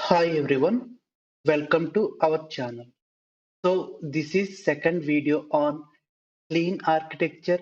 Hi everyone, welcome to our channel. So this is second video on clean architecture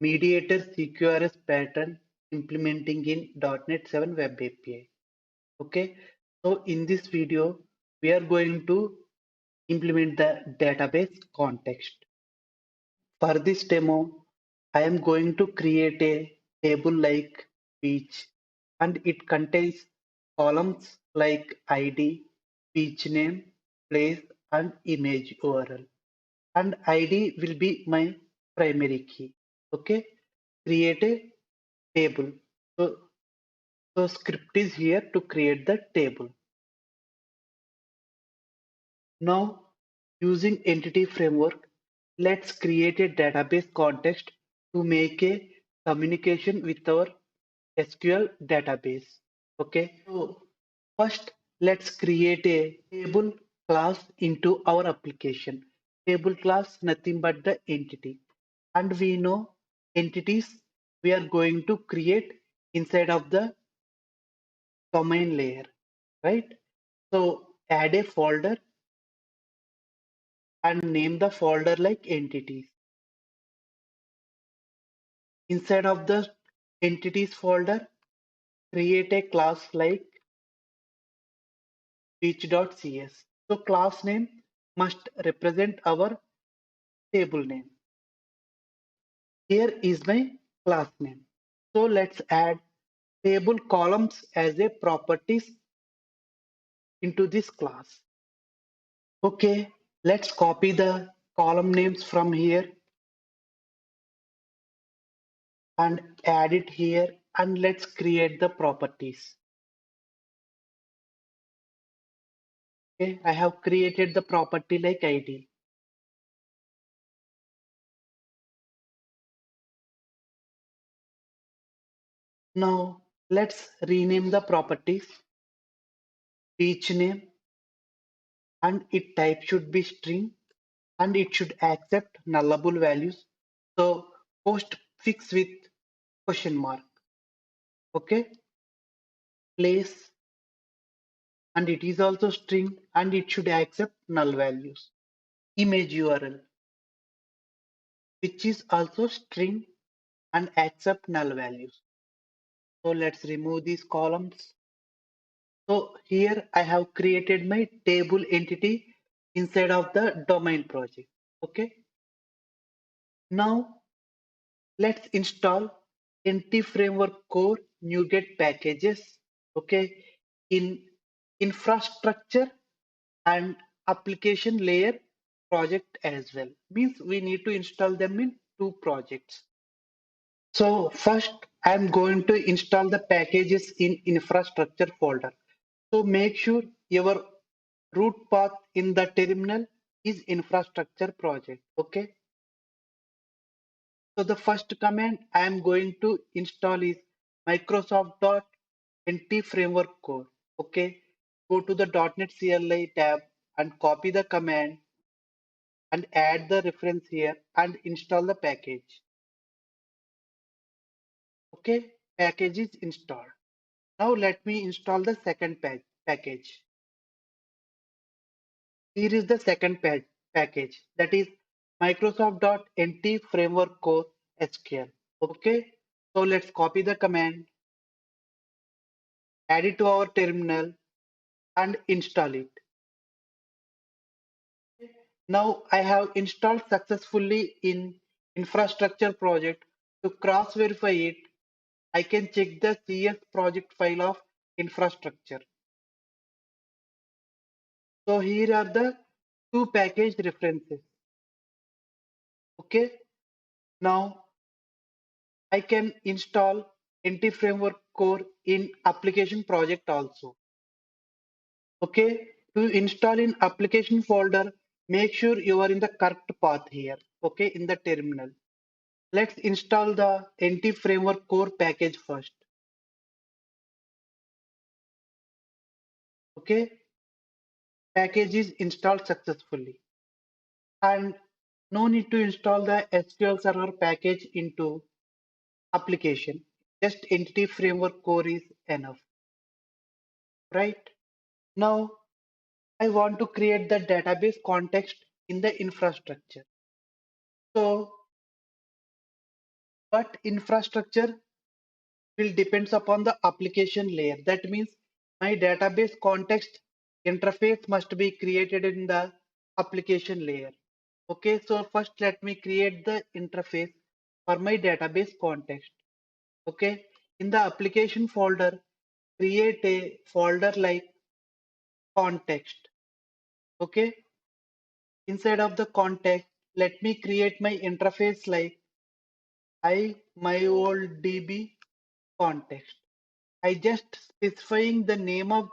MediatR CQRS pattern implementing in .NET 7 Web API. Okay, so in this video we are going to implement the database context. For this demo, I am going to create a table like peach and it contains columns like ID, peach name, place and image URL. And ID will be my primary key. Okay, create a table. So script is here to create the table. Now, using entity framework, let's create a database context to make a communication with our SQL database. Okay, so first let's create a table class into our application. Table class nothing but the entity. And we know entities we are going to create inside of the domain layer, right? So add a folder and name the folder like entities. Inside of the entities folder, create a class like peach.cs. So class name must represent our table name. Here is my class name. So let's add table columns as a properties into this class. Okay, let's copy the column names from here and add it here and let's create the properties. Okay, I have created the property like ID. Now let's rename the properties each name and its type should be string and it should accept nullable values. So postfix with question mark. Okay, place and it is also string and it should accept null values. Image URL which is also string and accept null values. So let's remove these columns. So here I have created my table entity inside of the domain project. Okay. Now let's install NT Framework Core NuGet packages. Okay. In infrastructure and application layer project as well. Means we need to install them in two projects. So first I'm going to install the packages in infrastructure folder. So make sure your root path in the terminal is infrastructure project. Okay. So the first command I am going to install is Microsoft.NT Framework Core. Okay. Go to the .NET CLI tab and copy the command and add the reference here and install the package. Okay. Package is installed. Now let me install the second package. Here is the second package that is Microsoft.NT Framework Core SQL. Okay, so let's copy the command, add it to our terminal and install it. Now I have installed successfully in infrastructure project. To cross verify it, I can check the CS project file of infrastructure. So here are the two package references. Okay, now I can install NT Framework Core in application project also. Okay, to install in application folder, make sure you are in the correct path here. Okay, in the terminal. Let's install the NT Framework Core package first. Okay, package is installed successfully. And no need to install the SQL Server package into application. Just Entity Framework Core is enough. Right? Now I want to create the database context in the infrastructure. So, but infrastructure will depends upon the application layer. That means my database context interface must be created in the application layer. Okay, so first let me create the interface for my database context. Okay, in the application folder, create a folder like context. Okay, inside of the context, let me create my interface like my old DB context. I just specifying the name of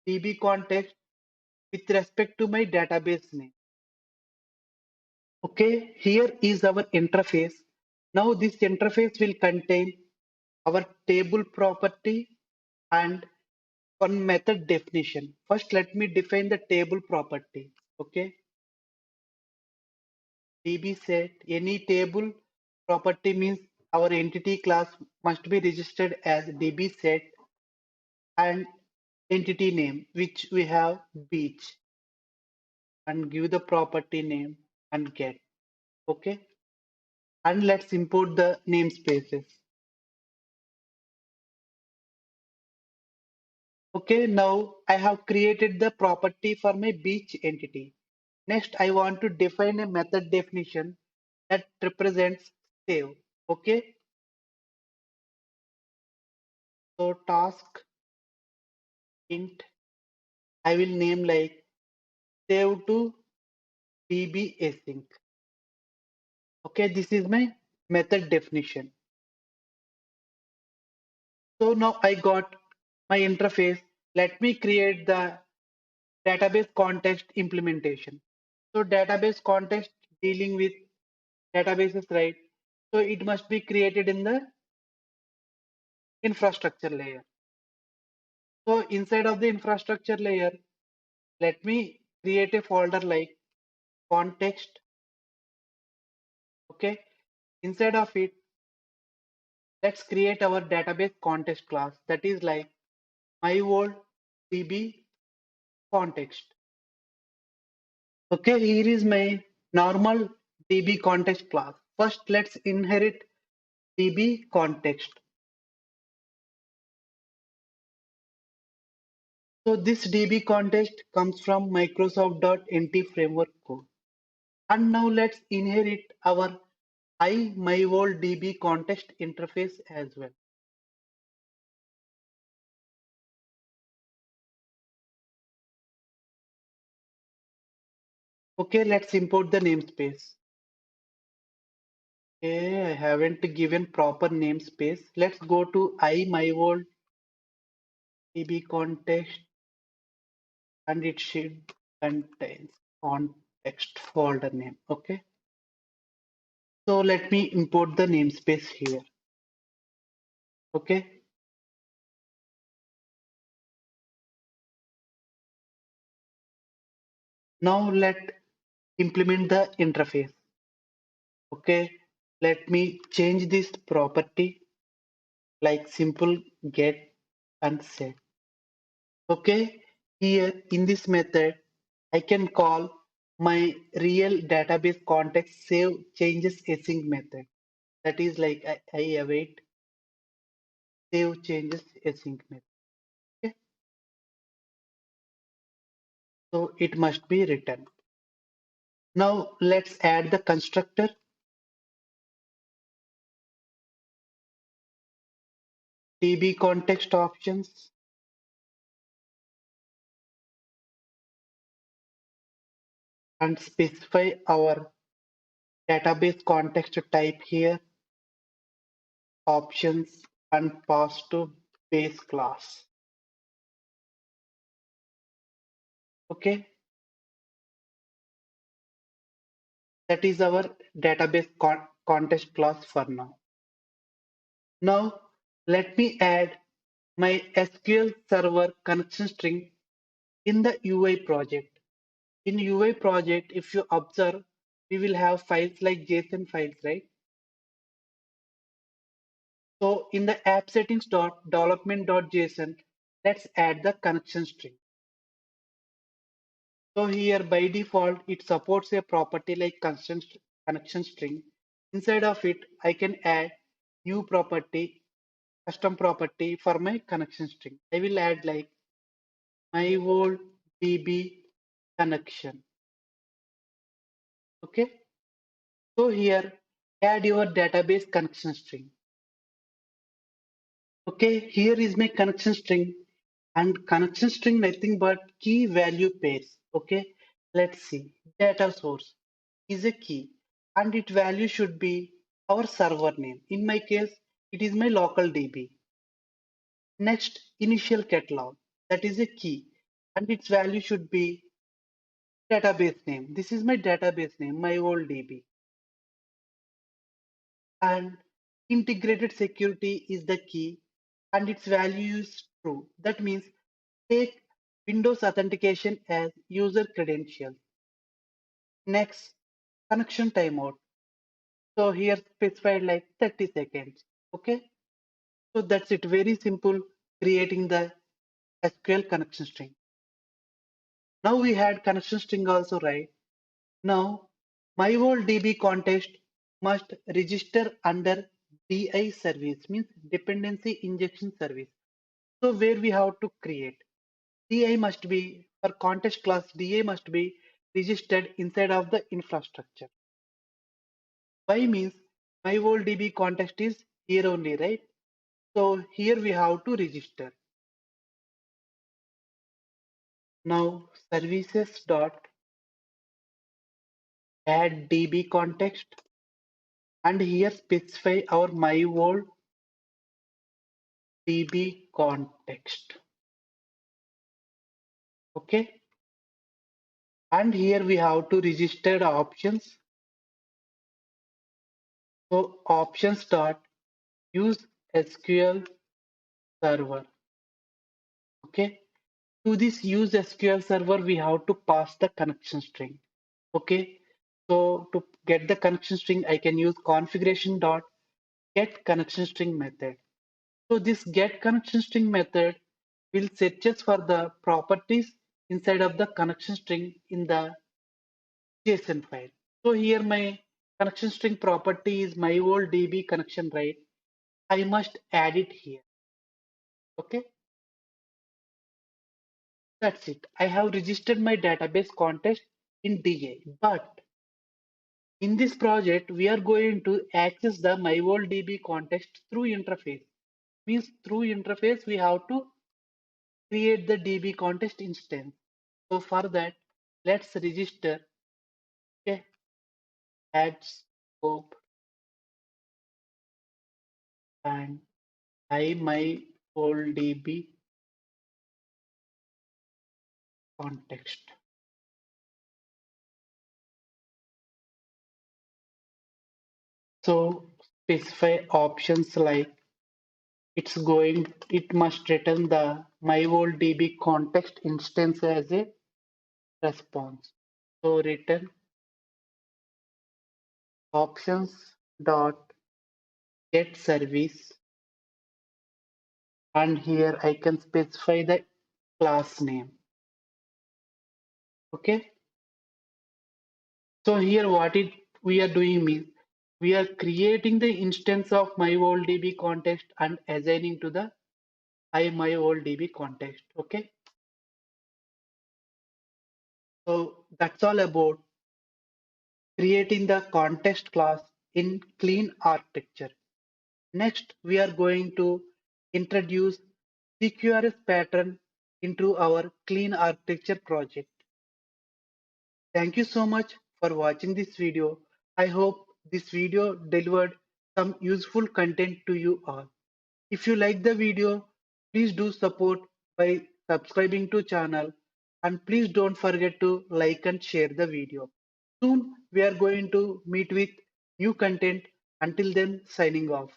DB context with respect to my database name. Okay, here is our interface. Now this interface will contain our table property and one method definition. First, let me define the table property. Okay, DB set any table property means our entity class must be registered as DB set and entity name, which we have beach, and give the property name and get. Okay, and let's import the namespaces. Okay, now I have created the property for my beach entity. Next, I want to define a method definition that represents save. Okay, so task int I will name like save to db async. Okay, this is my method definition. So now I got my interface. Let me create the database context implementation. So database context dealing with databases, right? So it must be created in the infrastructure layer. So inside of the infrastructure layer, let me create a folder like context. Okay. Inside of it, let's create our database context class that is like my old DB context. Okay, here is my normal DB context class. First, let's inherit DB context. So this DB context comes from Microsoft.NT framework code. And now let's inherit our my old DB context interface as well. Okay, let's import the namespace. Okay, I haven't given proper namespace. Let's go to my old DB context and it should contain context folder name. Okay, so let me import the namespace here. Okay, now let implement the interface. Okay, let me change this property like simple get and set. Okay, here in this method, I can call my real database context save changes async method. That is like I await save changes async method. Okay, so it must be written. Now let's add the constructor DB context options and specify our database context type here, options and pass to base class. Okay, that is our database context class for now. Now let me add my SQL Server connection string in the UI project. In UI project, if you observe, we will have files like JSON files, right? So in the app settings dot development.json, let's add the connection string. So here by default, it supports a property like connection string. Inside of it, I can add new property, custom property for my connection string. I will add like my old DB connection. Okay. So here, add your database connection string. Okay, here is my connection string, and connection string nothing but key value pairs. Okay, let's see. Data source is a key and its value should be our server name. In my case, it is my local DB. Next, initial catalog, that is a key and its value should be database name. This is my database name, my old DB. And integrated security is the key and its value is true. That means take Windows authentication as user credential. Next, connection timeout. So here specified like 30 seconds. Okay. So that's it. Very simple creating the SQL connection string. Now we had connection string also, right? Now my old DB context must register under DI service, means dependency injection service. So where we have to create DI must be for context class DI must be registered inside of the infrastructure. Why means my old DB context is here only, right? So here we have to register. Now services dot add DB context and here specify our my old DB context. Okay. And here we have to register the options. So options dot use SQL server. Okay. To this use SQL server, we have to pass the connection string. Okay. So to get the connection string, I can use configuration dot get connection string method. So this get connection string method will searches for the properties inside of the connection string in the JSON file. So here my connection string property is my old DB connection, right? I must add it here. Okay. That's it. I have registered my database context in DA, but in this project, we are going to access the MyWorldDB context through interface. Means through interface, we have to create the DB context instance. So for that, let's register, okay, add scope and MyWorldDB context. So specify options like it must return the MyWorldDB context instance as a response. So return options dot get service and here I can specify the class name. Okay. So here what it we are doing means we are creating the instance of my old DB context and assigning to the my old DB context. Okay. So that's all about creating the context class in clean architecture. Next, we are going to introduce CQRS pattern into our clean architecture project. Thank you so much for watching this video. I hope this video delivered some useful content to you all. If you like the video, please do support by subscribing to channel and please don't forget to like and share the video. Soon we are going to meet with new content. Until then, signing off.